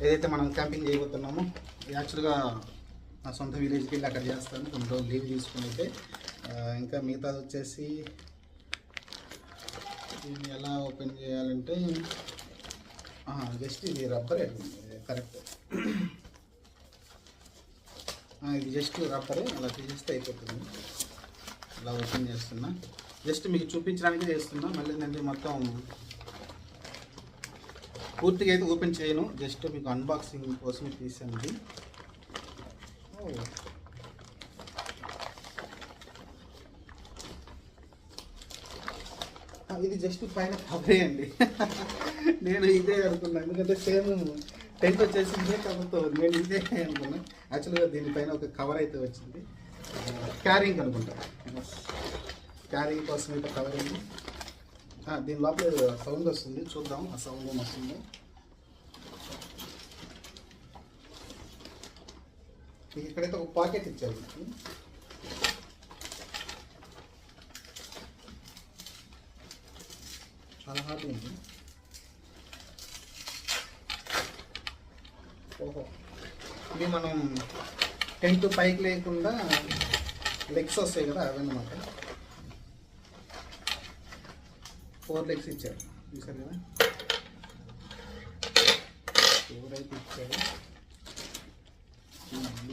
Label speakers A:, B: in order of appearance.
A: ఏదైతే మనం క్యాంపింగ్ చేయబోతున్నామో యాక్చువల్గా నా సొంత విలేజ్కి వెళ్ళి అక్కడ చేస్తాను, కొన్ని రోజులు లీవ్ తీసుకుని అయితే. ఇంకా మిగతాది వచ్చేసి దీన్ని ఎలా ఓపెన్ చేయాలంటే జస్ట్ ఇది రబ్బరే, కరెక్ట్. ఇది జస్ట్ రబ్బరే, అలా తీసేస్తే అయిపోతుంది. అలా ఓపెన్ చేస్తున్నా, జస్ట్ మీకు చూపించడానికి చేస్తున్నా. మళ్ళీ ఏంటంటే మొత్తం పూర్తిగా అయితే ఓపెన్ చేయను, జస్ట్ మీకు అన్బాక్సింగ్ కోసం తీసాను. ఇది జస్ట్ పైన కవరే అండి. నేను ఇదే అనుకున్నాను, ఎందుకంటే సేమ్ టెంట్ వచ్చేసి ఇదే కవర్తో నేను ఇదే అనుకున్నాను. యాక్చువల్గా దీనిపైన ఒక కవర్ అయితే వచ్చింది, క్యారింగ్ అనుకుంటా, క్యారింగ్ కోసం అయితే కవర్ ఉంది. దీని లోపల సౌండ్ వస్తుంది, చూద్దాం ఆ సౌండ్ వస్తుంది. ఇక్కడైతే ఒక పాకెట్ ఇచ్చారు. చాలా హాట్ ఉంది. ఓహో, ఇది మనం టెంట్ పైకి లేకుండా లెగ్స్ వస్తాయి కదా, అవన్నమాట. 4 లెగ్స్ ఇచ్చారు, చూసారు కదా, 4 అయితే ఇచ్చారు.